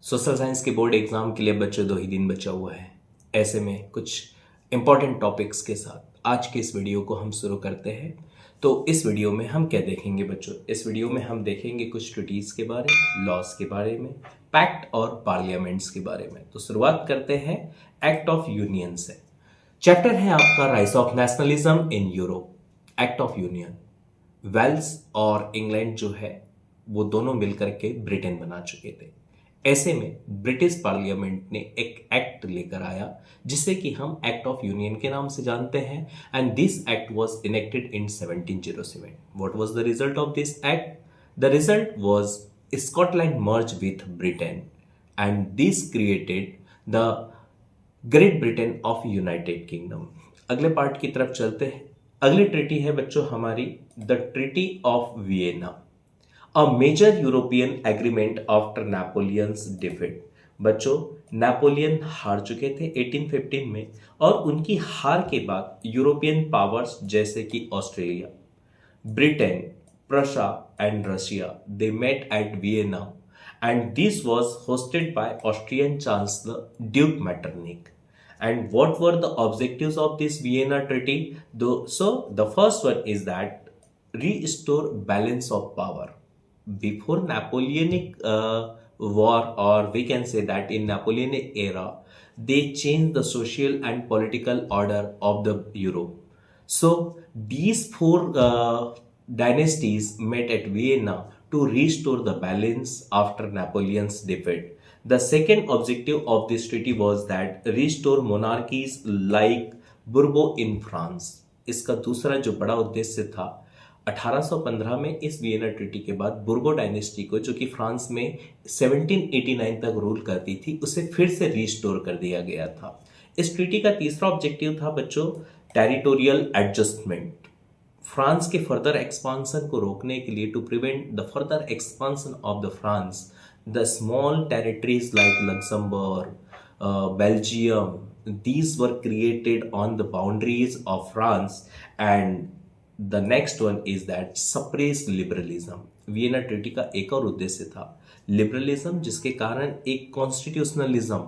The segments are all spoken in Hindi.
सोशल साइंस के बोर्ड एग्जाम के लिए बच्चों 2 ही दिन बचा हुआ है। ऐसे में कुछ इंपॉर्टेंट टॉपिक्स के साथ आज के इस वीडियो को हम शुरू करते हैं। तो इस वीडियो में हम क्या देखेंगे बच्चों? इस वीडियो में हम देखेंगे कुछ ट्रीटीज के बारे में, लॉज के बारे में, पैक्ट और पार्लियामेंट्स के बारे में। तो शुरुआत करते हैं एक्ट ऑफ यूनियन से। चैप्टर है आपका rise of nationalism in Europe. Act of union, Wales और इंग्लैंड जो है वो दोनों मिलकर के ब्रिटेन बना चुके थे। ऐसे में ब्रिटिश पार्लियामेंट ने एक एक्ट लेकर आया जिसे कि हम एक्ट ऑफ यूनियन के नाम से जानते हैं। And this act was enacted in 1707। What was the result of this act? The result was Scotland merge with Britain and this created the great Britain of United Kingdom. अगले पार्ट की तरफ चलते हैं। अगली ट्रीटी है बच्चों हमारी the treaty of Vienna, a major European agreement after Napoleon's defeat. बच्चों, नेपोलियन हार चुके थे 1815 में और उनकी हार के बाद यूरोपियन पावर्स जैसे कि Australia, Britain, Prussia and Russia they met at Vienna and this was hosted by Austrian Chancellor Duke Metternich. And what were the objectives of this Vienna Treaty? So the first one is that restore balance of power. Before Napoleonic war, or we can say that in Napoleonic era, they changed the social and political order of the Europe. So these four dynasties met at Vienna to restore the balance after Napoleon's defeat. The second objective of this treaty was that restore monarchies like Bourbon in France. इसका दूसरा जो बड़ा उद्देश्य था, 1815 में इस वियना ट्रीटी के बाद बुर्बो डायनेस्टी को, जो कि फ्रांस में 1789 तक रूल करती थी, उसे फिर से रिस्टोर कर दिया गया था। इस ट्रीटी का तीसरा ऑब्जेक्टिव था बच्चों टेरिटोरियल एडजस्टमेंट। फ्रांस के फर्दर एक्सपांसन को रोकने के लिए, to prevent the further expansion of the France, the small territories like Luxembourg, Belgium, these were created on the boundaries of France. And the next one is that suppress liberalism. Vienna treaty का एक और उद्देश्य था लिबरलिज्म, जिसके कारण एक कॉन्स्टिट्यूशनलिज्म,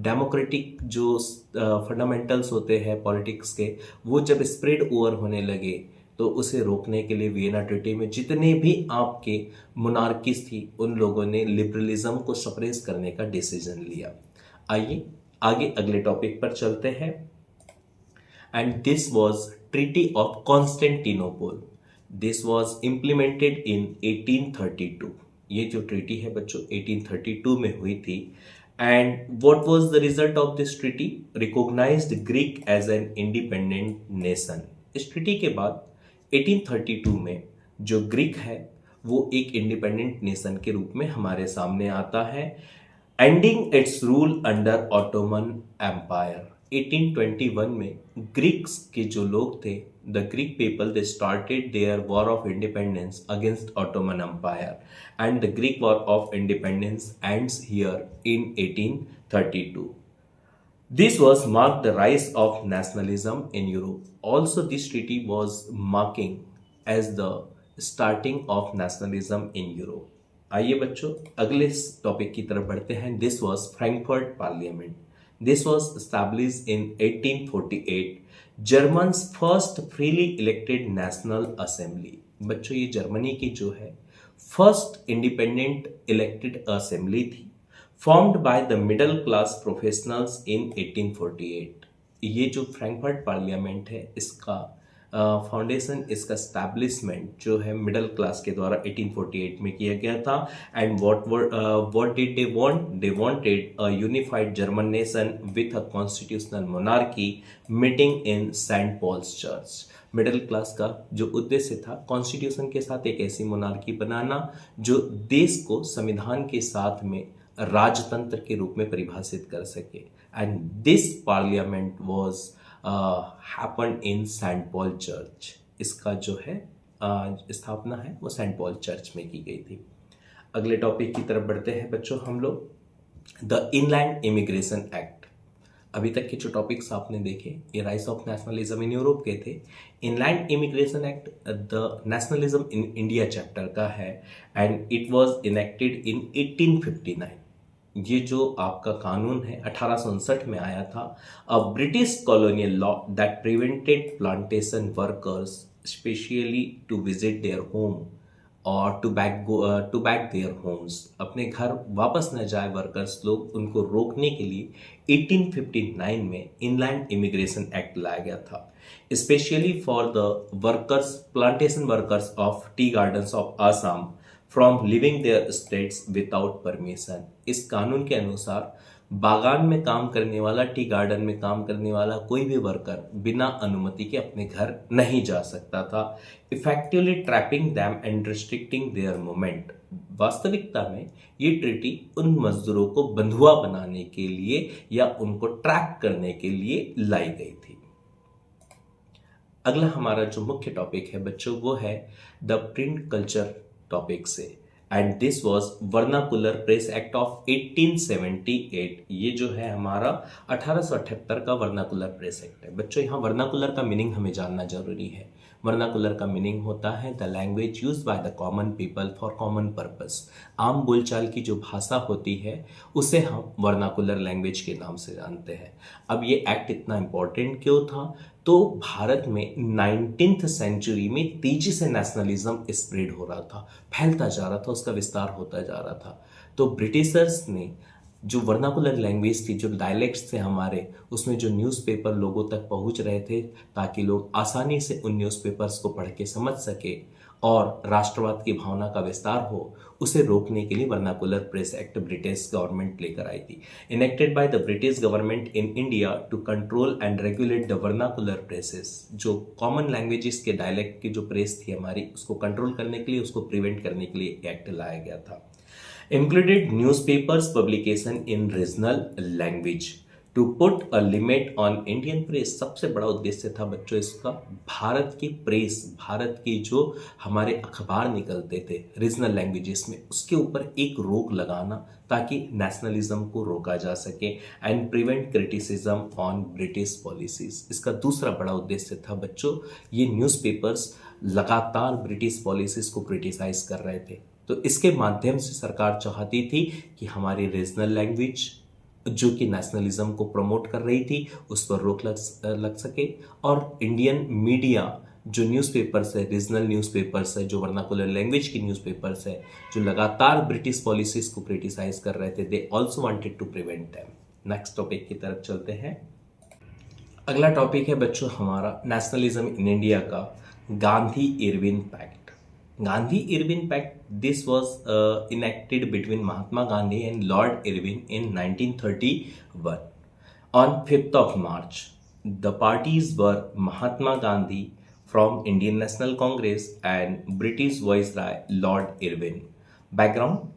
डेमोक्रेटिक जो फंडामेंटल्स होते हैं पॉलिटिक्स के, वो जब स्प्रेड ओवर होने लगे तो उसे रोकने के लिए वियना ट्रीटी में जितने भी आपके मोनार्कीज थी उन लोगों ने लिबरलिज्म को सप्रेस करने का डिसीजन लिया। आइए आगे अगले टॉपिक पर चलते हैं। And this was treaty of Constantinople. This was implemented in 1832। ये जो ट्रीटी है बच्चों 1832 में हुई थी। And what was the result of this treaty? Recognised Greek as an independent nation. इस ट्रीटी के बाद 1832 में जो ग्रीक है वो एक इंडिपेंडेंट नेशन के रूप में हमारे सामने आता है, ending its rule under Ottoman empire. 1821 में ग्रीक्स के जो लोग थे, the Greek people, they started their war of independence against Ottoman empire and the Greek war of independence ends here in 1832. This was marked the rise of nationalism in Europe. Also, this treaty was marking as the starting of nationalism in Europe. आइए बच्चों अगले टॉपिक की तरफ बढ़ते हैं। This was Frankfurt parliament. This was established in 1848, Germans first freely elected national assembly. बच्चों ये जर्मनी की जो है फर्स्ट इंडिपेंडेंट इलेक्टेड असेंबली थी, formed by the middle class professionals इन 1848। ये जो फ्रैंकफर्ट पार्लियामेंट है इसका फाउंडेशन, इसका स्टैब्लिशमेंट जो है मिडिल क्लास के द्वारा 1848 में किया गया था। And what did they want? They wanted a unified German nation with a constitutional monarchy meeting in Saint Paul's church. Middle class का जो उद्देश्य था कॉन्स्टिट्यूशन के साथ एक ऐसी मोनार्की बनाना जो देश को संविधान के साथ में राजतंत्र के रूप में परिभाषित कर सके। And this parliament was happen in Saint Paul church. इसका जो है स्थापना है वो सेंट पॉल चर्च में की गई थी। अगले टॉपिक की तरफ बढ़ते हैं बच्चों हम लोग, द इनलैंड इमिग्रेशन एक्ट। अभी तक के जो टॉपिक्स आपने देखे ये rise of nationalism in Europe के थे। Inland immigration act the nationalism in India chapter का है एंड इट वाज इनेक्टेड इन 1859। ये जो आपका कानून है 1859 में आया था, a British colonial law that prevented plantation workers specially to visit their home और टू बैक देयर होम्स, अपने घर वापस न जाए वर्कर्स लोग, उनको रोकने के लिए 1859 में इनलैंड इमिग्रेशन एक्ट लाया गया था, specially for the workers, plantation workers of tea gardens of Assam from living their states without permission. इस कानून के अनुसार बागान में काम करने वाला, टी गार्डन में काम करने वाला कोई भी वर्कर बिना अनुमति के अपने घर नहीं जा सकता था, effectively trapping them and restricting there movement. वास्तविकता में ये ट्रीटी उन मजदूरों को बंधुआ बनाने के लिए या उनको ट्रैप करने के लिए लाई गई थी। अगला हमारा जो मुख्य टॉपिक है बच्चों, वो है द प्रिंट कल्चर टॉपिक से, and this was vernacular press act of 1878। ये जो है हमारा 1878 का वर्नाकुलर प्रेस एक्ट है। बच्चों यहाँ वर्नाकुलर का मीनिंग हमें जानना जरूरी है। वर्नाकुलर का मीनिंग होता है the language used by the common people for common purpose. आम बोलचाल की जो भाषा होती है उसे हम वर्नाकुलर लैंग्वेज के नाम से जानते हैं। अब ये एक्ट इतना इम्पोर्टेंट क्यों था? तो भारत में 19th सेंचुरी में तेजी से नेशनलिज्म स्प्रेड हो रहा था, फैलता जा रहा था, उसका विस्तार होता जा रहा था। तो ब्रिटिशर्स ने जो वर्नाकुलर लैंग्वेज थी, जो डायलेक्ट्स थे हमारे, उसमें जो न्यूज़पेपर लोगों तक पहुंच रहे थे ताकि लोग आसानी से उन न्यूज़पेपर्स को पढ़ के समझ सके और राष्ट्रवाद की भावना का विस्तार हो, उसे रोकने के लिए vernacular press act British government लेकर आई थी। Enacted by the British government in India to control and regulate the vernacular presses. जो कॉमन लैंग्वेजेस के डायलेक्ट की जो प्रेस थी हमारी, उसको कंट्रोल करने के लिए, उसको प्रिवेंट करने के लिए एक्ट लाया गया था। Included newspapers publication in regional language to put a limit on Indian press. सबसे बड़ा उद्देश्य था बच्चों इसका, भारत की प्रेस, भारत की जो हमारे अखबार निकलते थे रीजनल लैंग्वेजेस में, उसके ऊपर एक रोक लगाना ताकि नेशनलिज्म को रोका जा सके and prevent criticism on British policies. इसका दूसरा बड़ा उद्देश्य था बच्चों, ये न्यूज़पेपर्स लगातार ब्रिटिश पॉलिसीज को क्रिटिसाइज कर रहे थे, तो इसके माध्यम से सरकार चाहती थी कि हमारी रीजनल लैंग्वेज जो कि नेशनलिज्म को प्रमोट कर रही थी उस पर रोक लग सके, और इंडियन मीडिया जो न्यूज़पेपर्स है, रीजनल न्यूज़पेपर्स है, जो वर्नाकुलर लैंग्वेज की न्यूज़पेपर्स है, जो लगातार ब्रिटिश पॉलिसीज को क्रिटिसाइज कर रहे थे, they also wanted to prevent them. Next topic की तरफ चलते हैं। अगला टॉपिक है बच्चों हमारा नेशनलिज्म इन इंडिया का, Gandhi Irwin pact. Gandhi Irwin Pact, this was enacted between Mahatma Gandhi and Lord Irwin in 1931. On 5th of March, the parties were Mahatma Gandhi from Indian National Congress and British Viceroy Lord Irwin. Background: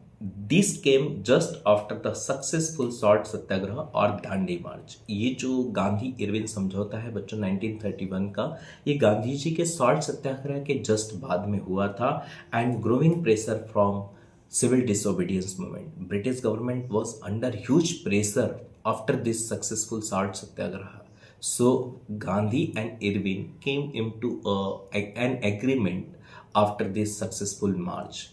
This came just after the successful salt Satyagraha और दांडी मार्च। ये जो गांधी इरविन समझौता है बच्चों 1931 का, ये गांधी जी के सॉल्ट सत्याग्रह के जस्ट बाद में हुआ था and growing pressure from civil disobedience movement. British government was under huge pressure after this successful salt satyagraha. So Gandhi and Irwin came into an agreement after this successful march.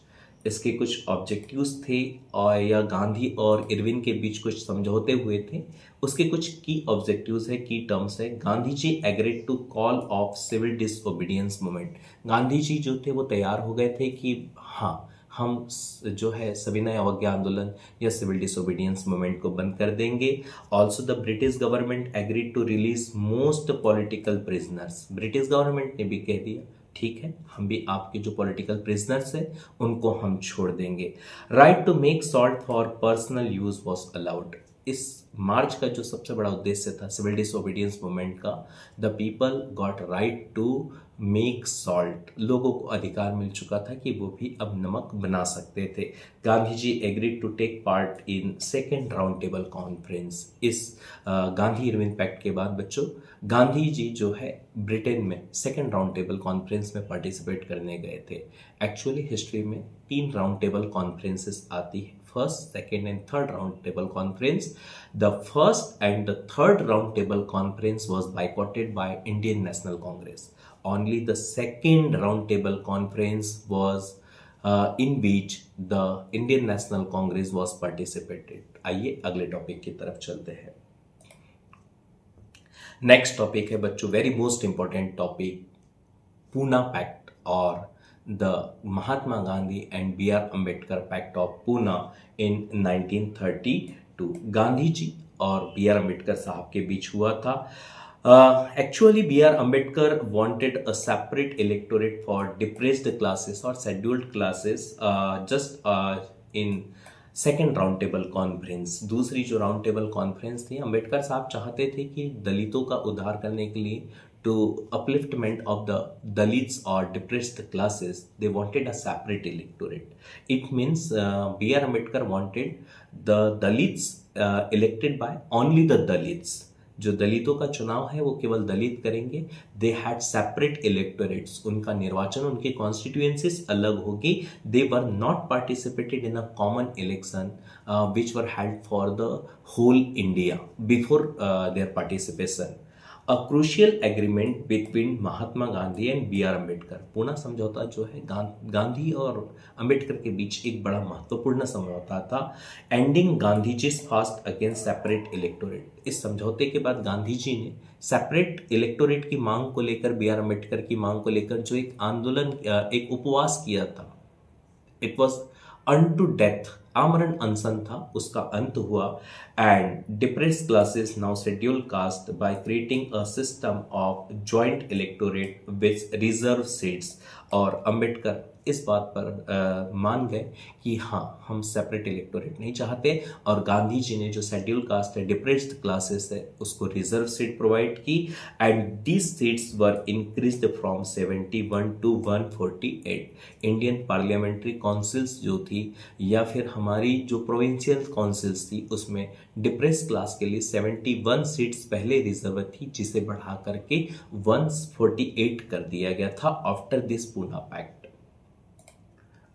इसके कुछ ऑब्जेक्टिव्स थे और या गांधी और इरविन के बीच कुछ समझौते हुए थे। उसके कुछ की ऑब्जेक्टिव्स है, की टर्म्स है। Gandhi ji agreed to call off civil disobedience movement. Gandhi ji जो थे वो तैयार हो गए थे कि हाँ, हम जो है सविनय अवज्ञा आंदोलन या सिविल डिसोबीडियंस मूवमेंट को बंद कर देंगे। Also the British government agreed to release most political prisoners. British government ने भी कह दिया ठीक है, हम भी आपके जो पॉलिटिकल प्रिजनर्स हैं उनको हम छोड़ देंगे। Right to make salt for personal use was allowed. इस मार्च का जो सबसे बड़ा उद्देश्य था सिविल डिसोबीडियंस मूवमेंट का, the people got right to make salt. लोगों को अधिकार मिल चुका था कि वो भी अब नमक बना सकते थे। Gandhi ji agreed to take part in second round table conference. इस गांधी इरविन पैक्ट के बाद बच्चों गांधी जी जो है ब्रिटेन में सेकेंड राउंड टेबल कॉन्फ्रेंस में पार्टिसिपेट करने गए थे। एक्चुअली हिस्ट्री में 3 राउंड टेबल कॉन्फ्रेंसेस आती है, first, second and third round table conference. The first and the third round table conference was boycotted by Indian National Congress. Only the second round table conference was in beach the Indian national Congress was participated. आइए अगले टॉपिक की तरफ चलते हैं। नेक्स्ट टॉपिक है बच्चों very most important topic, Poona pact और the Mahatma Gandhi and B R Ambedkar pact of Poona in 1932। Gandhi ji और बी आर अम्बेडकर साहब के बीच हुआ था। Actually, B.R. Ambedkar wanted a separate electorate for depressed classes or scheduled classes just in second round table conference. दूसरी जो राउंड टेबल कॉन्फ्रेंस थी, अंबेडकर साहब चाहते थे कि दलितों का उद्धार करने के लिए to upliftment of the Dalits और depressed classes they wanted a separate electorate. It means B R Ambedkar wanted the Dalits elected by only the Dalits. जो दलितों का चुनाव है वो केवल दलित करेंगे। दे हैड सेपरेट इलेक्टोरेट्स, उनका निर्वाचन, उनके कॉन्स्टिट्यूएंसीज अलग होगी। They were not participated in a common election which were held for the whole India before their participation. A crucial agreement between Mahatma Gandhi and B R Ambedkar. Poona समझौता जो है गांधी और अम्बेडकर के बीच एक बड़ा महत्वपूर्ण समझौता था। Ending Gandhi ji fast against separate electorate. इस समझौते के बाद गांधी जी ने सेपरेट इलेक्टोरेट की मांग को लेकर, बी आर अम्बेडकर की मांग को लेकर जो एक आंदोलन, एक उपवास किया था, इट वॉज अनटू डेथ, आमरण अनशन था, उसका अंत हुआ। And depress classes now schedule caste by creating a system of joint electorate with reserve seats. और अंबेडकर इस बात पर मान गए कि हाँ, हम सेपरेट इलेक्टोरेट नहीं चाहते, और गांधी जी ने जो शेड्यूल कास्ट है, डिप्रेस्ड क्लासेस है, उसको रिजर्व सीट प्रोवाइड की। And these seats were increased from 71 to 148। Indian parliamentary councils जो थी, या फिर हमारी जो प्रोविंशियल काउंसिल्स थी, उसमें डिप्रेस क्लास के लिए 71 सीट्स पहले रिजर्व थी, जिसे बढ़ा करके 148 कर दिया गया था आफ्टर दिस पूना पैक्ट।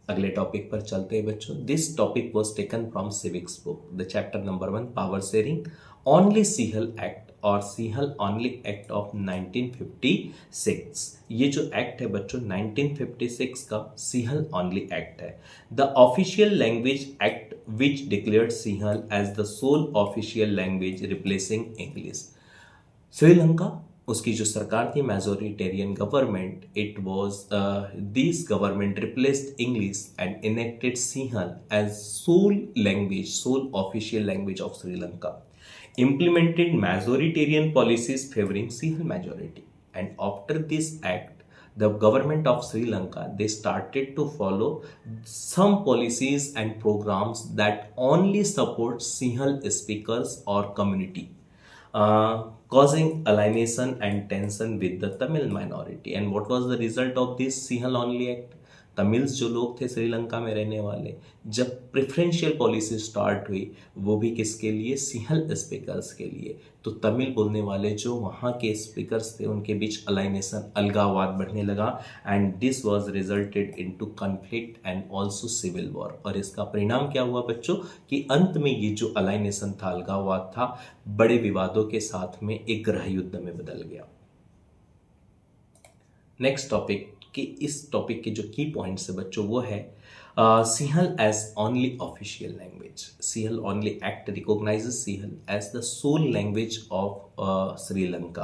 अगले टॉपिक पर चलते हैं बच्चों। This topic was taken from civics book, the chapter number 1, power sharing, only Sinhala act और सीहल ओनली एक्ट ऑफ 1956। ये जो एक्ट है बच्चों 1956 का सीहल ओनली एक्ट है। The official language act which declared Sinhala as the sole official language replacing English. Sri Lanka, उसकी जो सरकार थी majoritarian government, it was this government replaced English and enacted Sinhala as sole language, sole official language of Sri Lanka, implemented majoritarian policies favoring Sinhala majority. And after this act, the government of Sri Lanka, they started to follow some policies and programs that only support Sinhala speakers or community, causing alienation and tension with the Tamil minority. And what was the result of this Sinhala only act? Tamils जो लोग थे श्रीलंका में रहने वाले, जब प्रेफरेंशियल पॉलिसी स्टार्ट हुई, वो भी किसके लिए? सिंहल स्पीकर्स के लिए। तो तमिल बोलने वाले जो वहाँ के स्पीकर्स थे, उनके बीच अलाइनेशन, अलगाववाद बढ़ने लगा। And this was resulted into conflict and also civil war. और इसका परिणाम क्या हुआ बच्चों कि अंत में ये जो अलाइनेशन था, अलगाववाद था, बड़े विवादों के साथ में एक गृह युद्ध में बदल गया। नेक्स्ट टॉपिक कि इस टॉपिक के जो की पॉइंट्स है बच्चों वो है Sinhala as only official language. Sinhala only act recognises Sinhala as the sole language of Sri Lanka.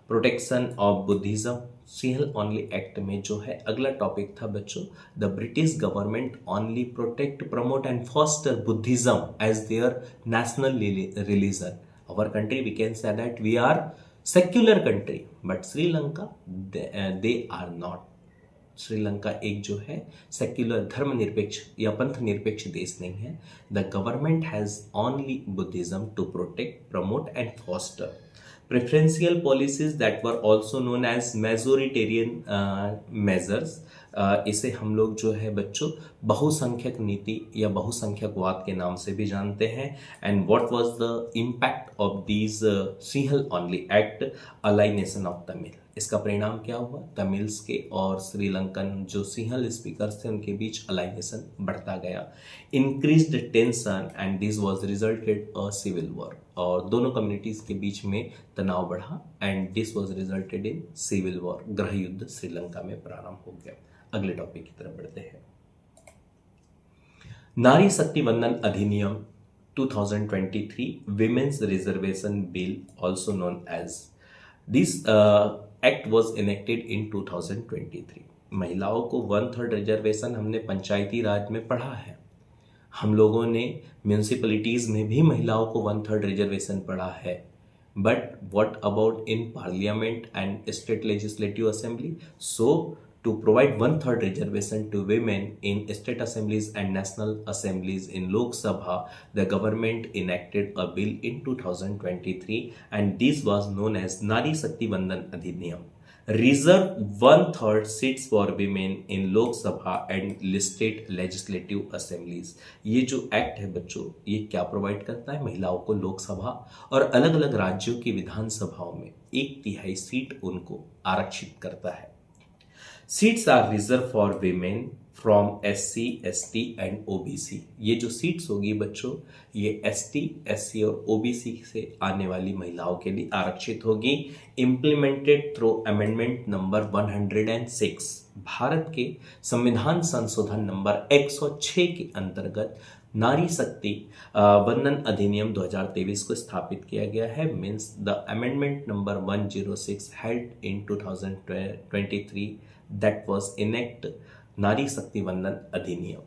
Protection of Buddhism. Sinhala only act में जो है अगला टॉपिक था बच्चों, the British government only protect, promote and foster Buddhism as their national religion. Our country, we can say that we are secular country, but Sri Lanka they are not. Sri Lanka एक जो है सेक्युलर, धर्मनिरपेक्ष या पंथ निरपेक्ष देश नहीं है। The government has only Buddhism to protect, promote and foster. Preferential policies that were also known as majoritarian measures. इसे हम लोग जो है बच्चों बहुसंख्यक नीति या बहुसंख्यकवाद के नाम से भी जानते हैं। And what was the impact of these Sinhala only act? Alienation of Tamil. इसका परिणाम क्या हुआ? तमिल्स के और श्रीलंकन जो सिंहल स्पीकर्स थे उनके बीच अलाइनेशन बढ़ता गया। Increased tension and this was resulted a civil war. और दोनों कम्युनिटीज के बीच में तनाव बढ़ा and this was resulted in civil war. गृह युद्ध श्रीलंका में प्रारंभ हो गया। अगले टॉपिक की तरफ बढ़ते हैं। नारी शक्ति वंदन अधिनियम 2023 Women's Reservation Bill, also known as this act was enacted in 2023। महिलाओं को 1/3 रिजर्वेशन हमने पंचायती राज में पढ़ा है, हम लोगों ने म्यूनिसिपैलिटीज में भी महिलाओं को 1/3 रिजर्वेशन पढ़ा है, but what about in parliament and state legislative assembly? So to provide 1/3 reservation to women in state assemblies and national assemblies in Lok Sabha, the government enacted a bill in 2023 and this was known as Nari Shakti Vandan Adhiniyam. Reserve 1/3 seats for women in Lok Sabha and state legislative assemblies। ये जो एक्ट है बच्चों, ये क्या प्रोवाइड करता है? महिलाओं को लोकसभा और अलग अलग राज्यों की विधानसभाओं में 1/3 सीट उनको आरक्षित करता है। Seats are reserve for women from SC, ST and OBC। ये जो सीट्स होगी बच्चों, ये ST, SC और OBC से आने वाली महिलाओं के लिए आरक्षित होगी। Implemented through amendment number 106, Bharat के संविधान संशोधन नंबर 106 के अंतर्गत नारी शक्ति वंदन अधिनियम 2023 को स्थापित किया गया है। Means the amendment number 106 held in 2023 that was enact नारी शक्ति वंदन अधिनियम।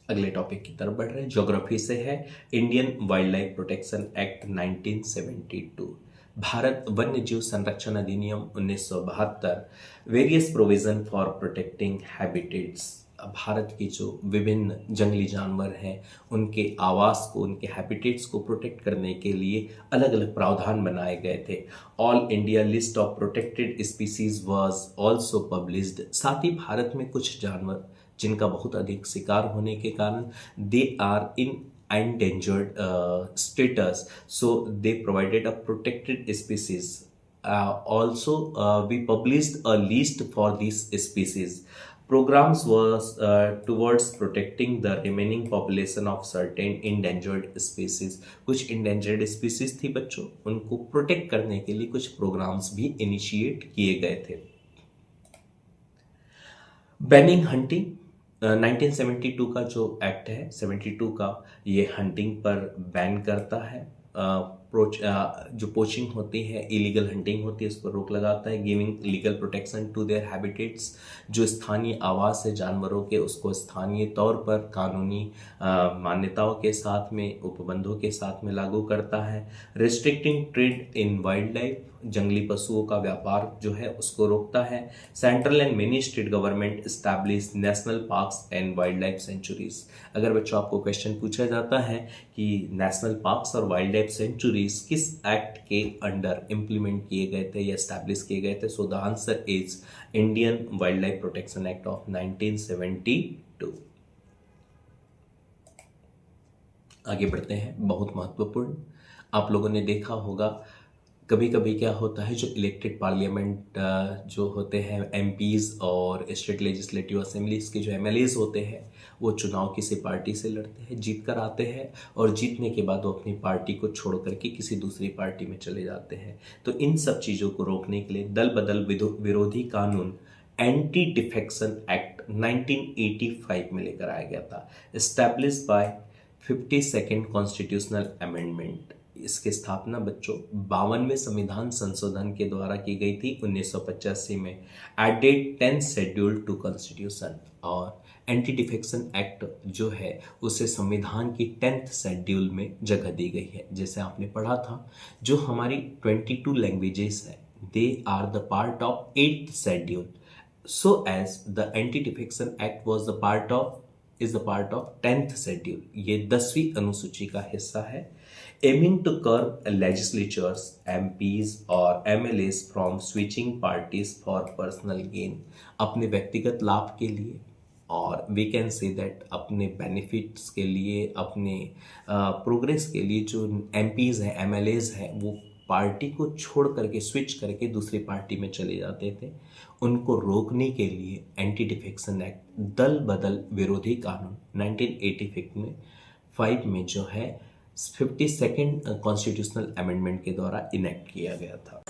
अगले टॉपिक की तरफ बढ़ रहे हैं, ज्योग्राफी से है। Indian wild life protection act 1972, Bharat वन्य जीव संरक्षण अधिनियम 1972, various provision for protecting habitats. Bharat की जो विभिन्न जंगली जानवर हैं उनके आवास को, उनके हैबिटेट्स को प्रोटेक्ट करने के लिए अलग अलग प्रावधान बनाए गए थे। All India list of protected species was also published. साथ ही भारत में कुछ जानवर जिनका बहुत अधिक शिकार होने के कारण they are in endangered status, so they provided a protected species. Also we published a list for these species. Programs was towards protecting the remaining population of certain endangered species। कुछ endangered species थी बच्चों, उनको प्रोटेक्ट करने के लिए कुछ प्रोग्राम्स भी इनिशिएट किए गए थे। बैनिंग हंटिंग 1972 का जो एक्ट है 72 का, ये हंटिंग पर बैन करता है। जो पोचिंग होती है, इलीगल हंटिंग होती है, उस पर रोक लगाता है। Giving legal protection to their habitats, जो स्थानीय आवास है जानवरों के, उसको स्थानीय तौर पर कानूनी मान्यताओं के साथ में, उपबंधों के साथ में लागू करता है। Restricting trade in wild life, जंगली पशुओं का व्यापार जो है उसको रोकता है। Central and mini state government establish national parks and wild life sanctuaries. अगर बच्चों आपको क्वेश्चन पूछा जाता है कि नेशनल पार्क्स और वाइल्ड लाइफ सेंचुरीज किस एक्ट के अंडर इंप्लीमेंट किए गए थे या एस्टैब्लिश किए गए थे, so the answer is Indian wild life protection act of 1972। आगे बढ़ते हैं, बहुत महत्वपूर्ण, आप लोगों ने देखा होगा कभी कभी क्या होता है, जो इलेक्टेड पार्लियामेंट जो होते हैं MPs और स्टेट लेजिस्लेटिव असेंबलीज के जो MLAs होते हैं, वो चुनाव किसी पार्टी से लड़ते हैं, जीत कर आते हैं और जीतने के बाद वो अपनी पार्टी को छोड़ करके किसी दूसरी पार्टी में चले जाते हैं। तो इन सब चीज़ों को रोकने के लिए दल बदल विरोधी कानून एंटी डिफेक्शन एक्ट 1985 में लेकर आया गया था, establish bye 52nd constitutional amendment. इसकी स्थापना बच्चों 52वें संविधान संशोधन के द्वारा की गई थी 1985 में, added 10th schedule to constitution. और एंटी डिफेक्शन एक्ट जो है उसे संविधान की 10th शेड्यूल में जगह दी गई है। जैसे आपने पढ़ा था, जो हमारी 22 लैंग्वेजेस हैं, they are the part of 8th schedule, so as the anti defection act was the part of 10th schedule. ये 10वीं अनुसूची का हिस्सा है। Aiming to curb legislators, MPs और MLAs from switching parties for personal gain, अपने व्यक्तिगत लाभ के लिए और वी कैन से दैट अपने बेनिफिट्स के लिए, अपने प्रोग्रेस के लिए जो MPs हैं, MLAs हैं, वो पार्टी को छोड़ करके, स्विच करके दूसरी पार्टी में चले जाते थे। उनको रोकने के लिए एंटी डिफेक्शन एक्ट, दल बदल विरोधी कानून 1985 में जो है 52nd कॉन्स्टिट्यूशनल अमेंडमेंट के द्वारा इनेक्ट किया गया था।